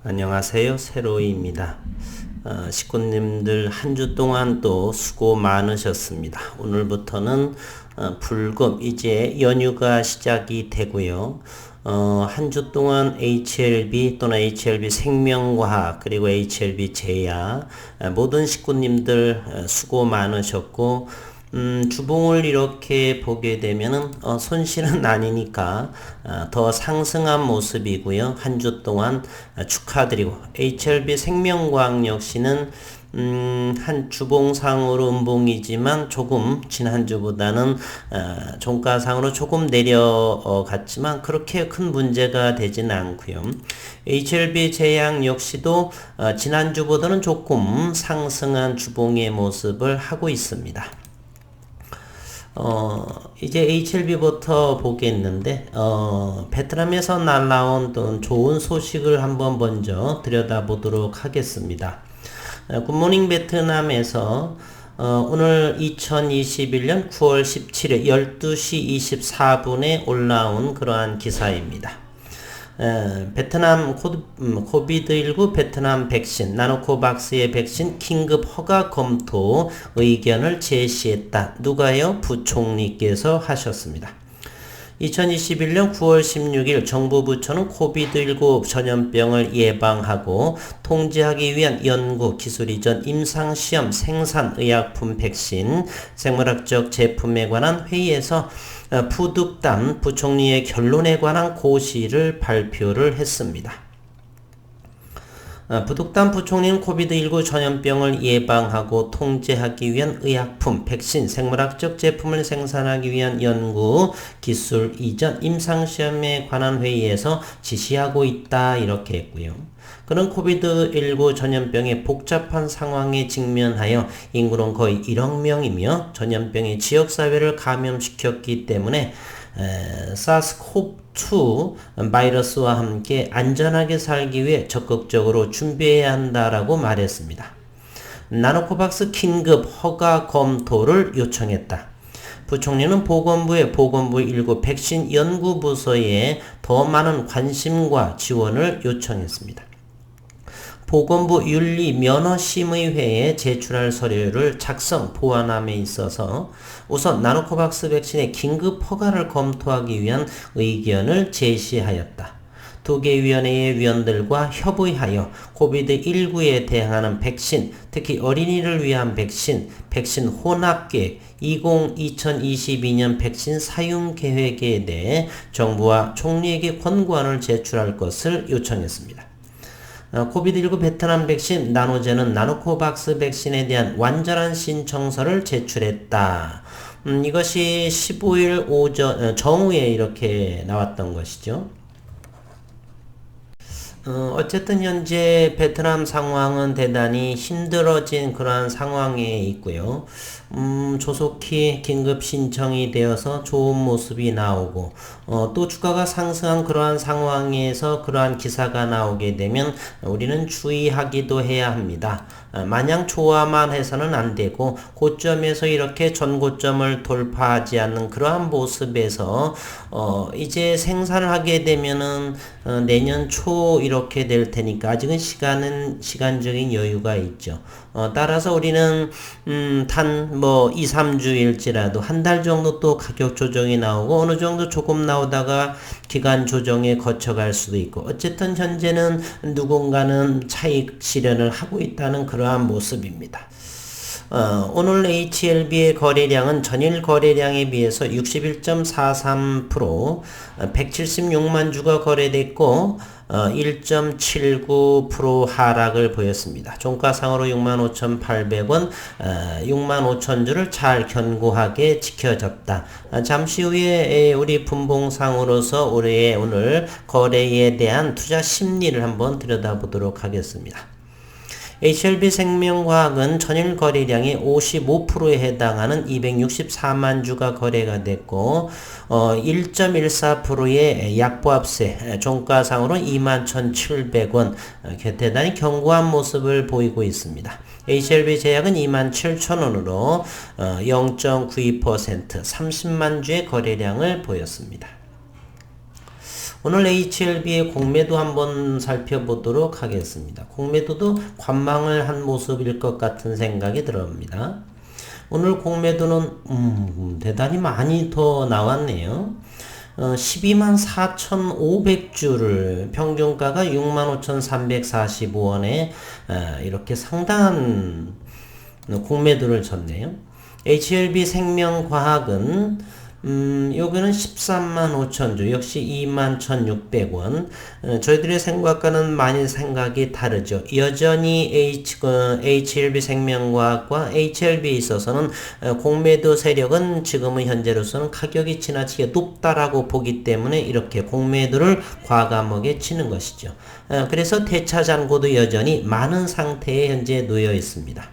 안녕하세요. 세로이입니다. 식구님들 한 주 동안 또 수고 많으셨습니다. 오늘부터는 불금 이제 연휴가 시작이 되고요. 한 주 동안 HLB 또는 HLB 생명과학 그리고 HLB 제야 모든 식구님들 수고 많으셨고 주봉을 이렇게 보게 되면은 손실은 아니니까 더 상승한 모습이고요. 한 주 동안 축하드리고 HLB 생명과학 역시는 한 주봉상으로 음봉이지만 조금 지난주보다는 종가상으로 조금 내려갔지만 그렇게 큰 문제가 되지는 않고요. HLB 제약 역시도 지난주보다는 조금 상승한 주봉의 모습을 하고 있습니다. 이제 HLB부터 보겠는데, 베트남에서 날라온 좋은 소식을 한번 먼저 들여다보도록 하겠습니다. 굿모닝 베트남에서 오늘 2021년 9월 17일 12시 24분에 올라온 그러한 기사입니다. 베트남 코비드19 베트남 백신 나노코박스의 백신 긴급 허가 검토 의견을 제시했다. 누가요? 부총리께서 하셨습니다. 2021년 9월 16일 정부 부처는 코비드19 전염병을 예방하고 통제하기 위한 연구, 기술 이전, 임상시험, 생산, 의약품, 백신, 생물학적 제품에 관한 회의에서 부득담 부총리의 결론에 관한 고시를 발표를 했습니다. 부득담 부총리는 코비드19 전염병을 예방하고 통제하기 위한 의약품, 백신, 생물학적 제품을 생산하기 위한 연구, 기술 이전, 임상시험에 관한 회의에서 지시하고 있다 이렇게 했고요. 그는 코비드19 전염병의 복잡한 상황에 직면하여 인구는 거의 1억 명이며 전염병이 지역사회를 감염시켰기 때문에 사스코브2 바이러스와 함께 안전하게 살기 위해 적극적으로 준비해야 한다라고 말했습니다. 나노코박스 긴급 허가 검토를 요청했다. 부총리는 보건부 19 백신 연구부서에 더 많은 관심과 지원을 요청했습니다. 보건부 윤리면허심의회에 제출할 서류를 작성, 보완함에 있어서 우선 나노코박스 백신의 긴급 허가를 검토하기 위한 의견을 제시하였다. 두 개 위원회의 위원들과 협의하여 코비드19에 대항하는 백신, 특히 어린이를 위한 백신 혼합계획 2022년 백신 사용 계획에 대해 정부와 총리에게 권고안을 제출할 것을 요청했습니다. 코비드19 베트남 백신 나노제는 나노코박스 백신에 대한 완전한 신청서를 제출했다. 이것이 15일 오전 정오에 이렇게 나왔던 것이죠. 어쨌든 현재 베트남 상황은 대단히 힘들어진 그러한 상황에 있고요. 조속히 긴급 신청이 되어서 좋은 모습이 나오고 또 주가가 상승한 그러한 상황에서 그러한 기사가 나오게 되면 우리는 주의하기도 해야 합니다. 마냥 좋아만 해서는 안 되고 고점에서 이렇게 전고점을 돌파하지 않는 그러한 모습에서 이제 생산을 하게 되면은 내년 초 이렇게 될 테니까 아직은 시간적인 여유가 있죠. 따라서 우리는 단 2, 3주일지라도 한 달 정도 또 가격 조정이 나오고 어느 정도 조금 나오다가 기간 조정에 거쳐갈 수도 있고 어쨌든 현재는 누군가는 차익 실현을 하고 있다는 그러한 모습입니다. 오늘 HLB의 거래량은 전일 거래량에 비해서 61.43%, 176만 주가 거래됐고 1.79% 하락을 보였습니다. 종가상으로 65,800원, 65,000주를 잘 견고하게 지켜졌다. 잠시 후에 우리 분봉상으로서 오늘 거래에 대한 투자 심리를 한번 들여다보도록 하겠습니다. HLB 생명과학은 전일 거래량의 55%에 해당하는 264만 주가 거래가 됐고 1.14%의 약보합세 종가상으로 21,700원 대단히 견고한 모습을 보이고 있습니다. HLB 제약은 27,000원으로 0.92% 30만 주의 거래량을 보였습니다. 오늘 HLB의 공매도 한번 살펴보도록 하겠습니다. 공매도도 관망을 한 모습일 것 같은 생각이 들어옵니다. 오늘 공매도는 대단히 많이 더 나왔네요. 124,500주를 평균가가 65,345원에 이렇게 상당한 공매도를 졌네요. HLB 생명과학은 여기는 135,000주, 역시 21,600원. 저희들의 생각과는 많이 생각이 다르죠. 여전히 HLB 생명과학과 HLB에 있어서는 공매도 세력은 지금은 현재로서는 가격이 지나치게 높다라고 보기 때문에 이렇게 공매도를 과감하게 치는 것이죠. 그래서 대차 잔고도 여전히 많은 상태에 현재 놓여 있습니다.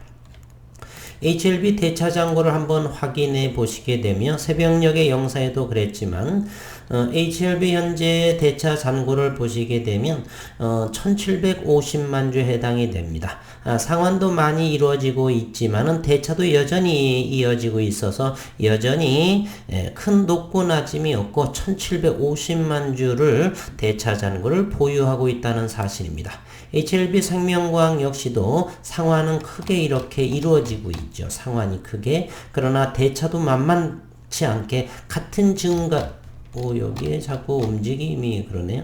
HLB 대차 잔고를 한번 확인해 보시게 되면 새벽녘의 영상에도 그랬지만 HLB 현재 대차 잔고를 보시게 되면 1750만 주에 해당이 됩니다. 상환도 많이 이루어지고 있지만은 대차도 여전히 이어지고 있어서 여전히 큰 높고낮짐이 없고 1750만 주를 대차 잔고를 보유하고 있다는 사실입니다. HLB 생명과학 역시도 상환은 크게 이렇게 이루어지고 있죠. 상환이 크게. 그러나 대차도 만만치 않게 같은 증가 여기에 자꾸 움직임이 그러네요.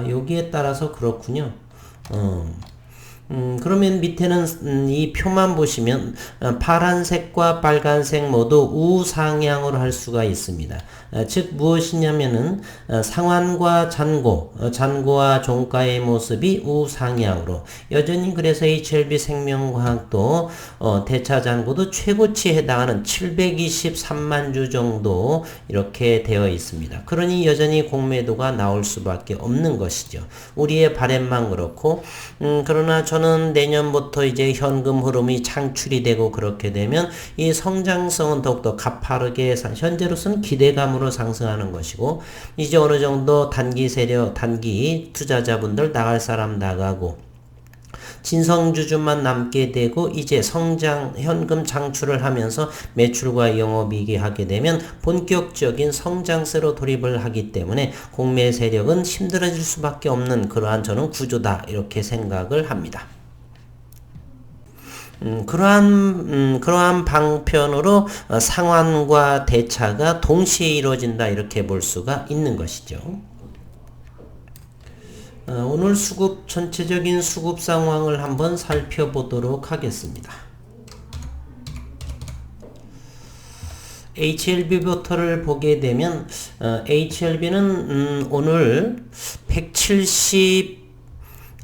여기에 따라서 그렇군요. 그러면 밑에는 이 표만 보시면 파란색과 빨간색 모두 우상향으로 할 수가 있습니다. 즉 무엇이냐면은 상환과 잔고와 종가의 모습이 우상향으로 여전히 그래서 HLB 생명과학도 대차 잔고도 최고치에 해당하는 723만 주 정도 이렇게 되어 있습니다. 그러니 여전히 공매도가 나올 수밖에 없는 것이죠. 우리의 바람만 그렇고 그러나 저는 내년부터 이제 현금 흐름이 창출이 되고 그렇게 되면 이 성장성은 더욱더 가파르게 현재로서는 기대감으로 상승하는 것이고 이제 어느 정도 단기 투자자분들 나갈 사람 나가고 진성주주만 남게 되고 이제 현금 창출을 하면서 매출과 영업이익이 하게 되면 본격적인 성장세로 돌입을 하기 때문에 공매 세력은 힘들어질 수밖에 없는 그러한 저는 구조다 이렇게 생각을 합니다. 그러한 방편으로 상환과 대차가 동시에 이루어진다 이렇게 볼 수가 있는 것이죠. 오늘 전체적인 수급 상황을 한번 살펴보도록 하겠습니다. HLB부터를 보게 되면 HLB는 오늘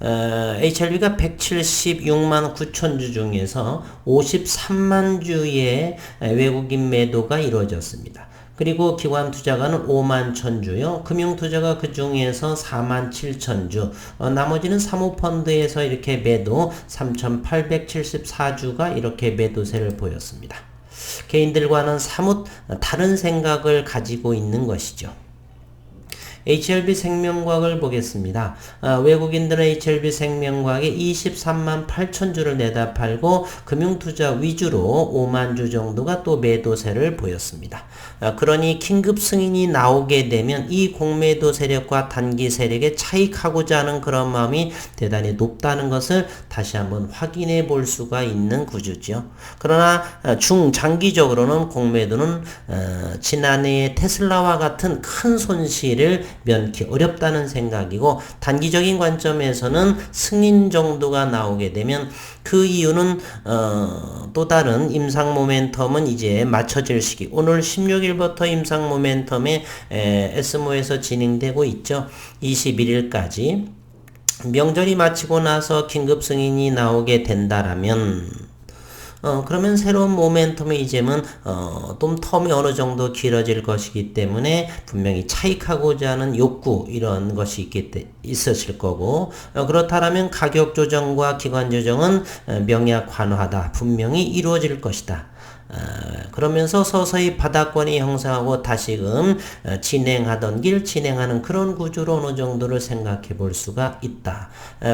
HLB가 176만 9천 주 중에서 53만 주의 외국인 매도가 이루어졌습니다. 그리고 기관 투자가는 5만 천주요. 금융 투자가 그 중에서 4만 7천 주. 나머지는 사모펀드에서 이렇게 매도 3,874주가 이렇게 매도세를 보였습니다. 개인들과는 사뭇 다른 생각을 가지고 있는 것이죠. HLB 생명과학을 보겠습니다. 외국인들은 HLB 생명과학에 23만 8천 주를 내다 팔고 금융투자 위주로 5만 주 정도가 또 매도세를 보였습니다. 그러니 긴급 승인이 나오게 되면 이 공매도 세력과 단기 세력에 차익하고자 하는 그런 마음이 대단히 높다는 것을 다시 한번 확인해 볼 수가 있는 구조죠. 그러나 중장기적으로는 공매도는 지난해의 테슬라와 같은 큰 손실을 면키 어렵다는 생각이고 단기적인 관점에서는 승인 정도가 나오게 되면 그 이유는 또 다른 임상 모멘텀은 이제 맞춰질 시기 오늘 16일부터 임상 모멘텀에 에스모에서 진행되고 있죠. 21일까지 명절이 마치고 나서 긴급 승인이 나오게 된다라면 그러면 새로운 모멘텀의 이제는 좀 텀이 어느 정도 길어질 것이기 때문에 분명히 차익하고자 하는 욕구 이런 것이 있으실 거고 그렇다면 가격 조정과 기관 조정은 명약 관화다 분명히 이루어질 것이다. 그러면서 서서히 바닥권이 형성하고 다시금 진행하는 그런 구조로 어느 정도를 생각해 볼 수가 있다.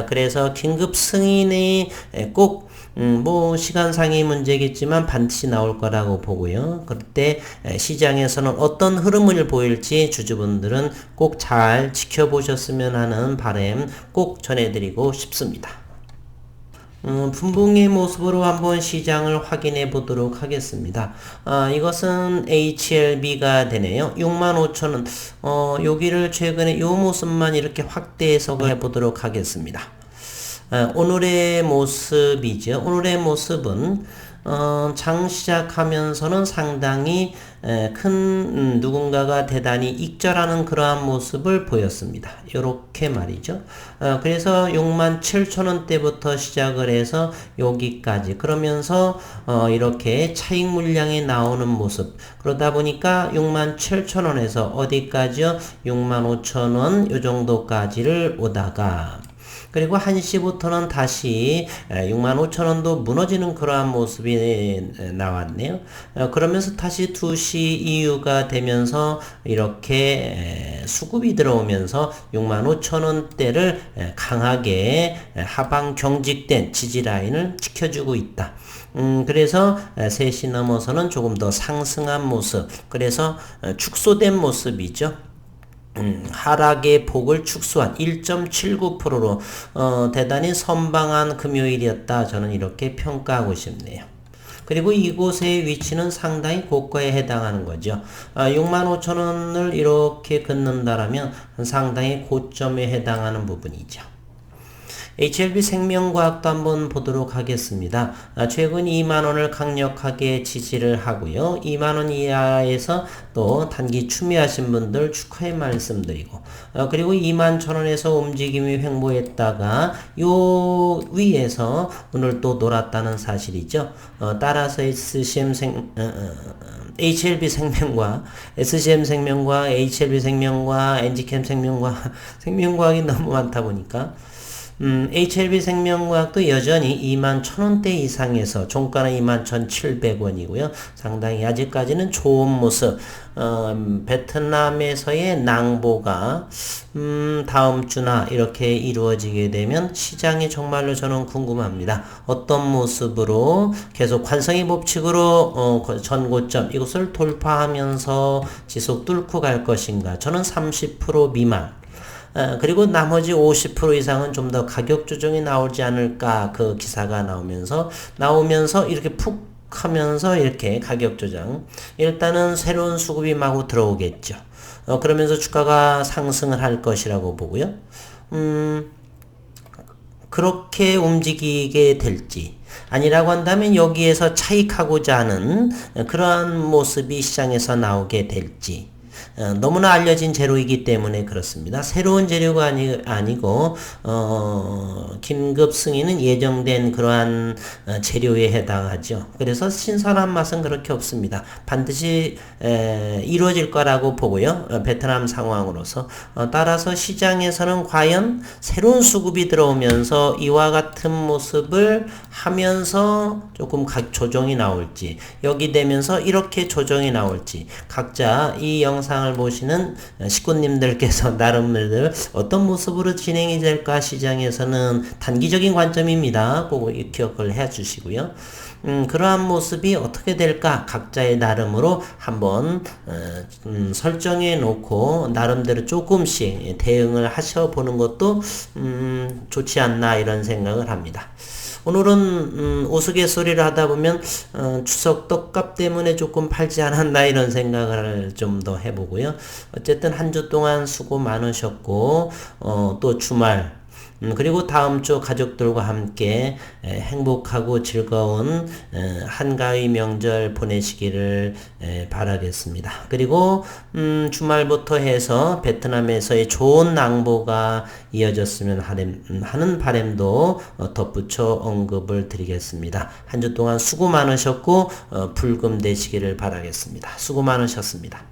그래서 긴급 승인이 꼭 뭐 시간상의 문제겠지만 반드시 나올 거라고 보고요. 그때 시장에서는 어떤 흐름을 보일지 주주분들은 꼭 잘 지켜보셨으면 하는 바람 꼭 전해드리고 싶습니다. 분봉의 모습으로 한번 시장을 확인해 보도록 하겠습니다. 이것은 HLB가 되네요. 65,000원. 여기를 최근에 요 모습만 이렇게 확대 해석을 해보도록 하겠습니다. 오늘의 모습이죠. 오늘의 모습은 장 시작하면서는 상당히 큰 누군가가 대단히 익절하는 그러한 모습을 보였습니다. 요렇게 말이죠. 그래서 67,000원대부터 시작을 해서 여기까지 그러면서 이렇게 차익 물량이 나오는 모습 그러다 보니까 67,000원에서 어디까지요? 65,000원 요 정도까지를 오다가 그리고 1시부터는 다시 65,000원도 무너지는 그러한 모습이 나왔네요. 그러면서 다시 2시 이후가 되면서 이렇게 수급이 들어오면서 65,000원대를 강하게 하방 경직된 지지라인을 지켜주고 있다. 그래서 3시 넘어서는 조금 더 상승한 모습 그래서 축소된 모습이죠. 하락의 폭을 축소한 1.79%로 대단히 선방한 금요일이었다. 저는 이렇게 평가하고 싶네요. 그리고 이곳의 위치는 상당히 고가에 해당하는 거죠. 65,000원을 이렇게 긋는다라면 상당히 고점에 해당하는 부분이죠. HLB 생명과학도 한번 보도록 하겠습니다. 최근 2만원을 강력하게 지지를 하고요. 2만원 이하에서 또 단기 추미하신 분들 축하의 말씀드리고 그리고 21,000원에서 움직임이 횡보했다가 요 위에서 오늘 또 놀았다는 사실이죠. 따라서 HLB 생명과 SCM 생명과 HLB 생명과 NG캠 생명과 생명과학이 너무 많다 보니까 HLB 생명과학도 여전히 21,000원대 이상에서 종가는 21,700원이고요. 상당히 아직까지는 좋은 모습. 베트남에서의 낭보가 다음 주나 이렇게 이루어지게 되면 시장이 정말로 저는 궁금합니다. 어떤 모습으로 계속 관성의 법칙으로 전고점 이것을 돌파하면서 지속 뚫고 갈 것인가. 저는 30% 미만. 그리고 나머지 50% 이상은 좀 더 가격 조정이 나오지 않을까 그 기사가 나오면서 이렇게 푹 하면서 이렇게 가격 조정 일단은 새로운 수급이 마구 들어오겠죠. 그러면서 주가가 상승을 할 것이라고 보고요. 그렇게 움직이게 될지 아니라고 한다면 여기에서 차익하고자 하는 그러한 모습이 시장에서 나오게 될지 너무나 알려진 재료이기 때문에 그렇습니다. 새로운 재료가 아니고 긴급 승인은 예정된 그러한 재료에 해당하죠. 그래서 신선한 맛은 그렇게 없습니다. 반드시 이루어질 거라고 보고요. 베트남 상황으로서 따라서 시장에서는 과연 새로운 수급이 들어오면서 이와 같은 모습을 하면서 조금 조정이 나올지 여기 되면서 이렇게 조정이 나올지 각자 이 영상을 보시는 식구님들께서 나름대로 어떤 모습으로 진행이 될까 시장에서는 단기적인 관점입니다. 꼭 기억을 해 주시고요. 그러한 모습이 어떻게 될까 각자의 나름으로 한번 설정해 놓고 나름대로 조금씩 대응을 하셔보는 것도 좋지 않나 이런 생각을 합니다. 오늘은 우스갯소리를 하다 보면 추석 떡값 때문에 조금 팔지 않았나 이런 생각을 좀 더 해보고요. 어쨌든 한 주 동안 수고 많으셨고 또 주말 그리고 다음 주 가족들과 함께 행복하고 즐거운 한가위 명절 보내시기를 바라겠습니다. 그리고 주말부터 해서 베트남에서의 좋은 낭보가 이어졌으면 하는 바람도 덧붙여 언급을 드리겠습니다. 한 주 동안 수고 많으셨고 불금 되시기를 바라겠습니다. 수고 많으셨습니다.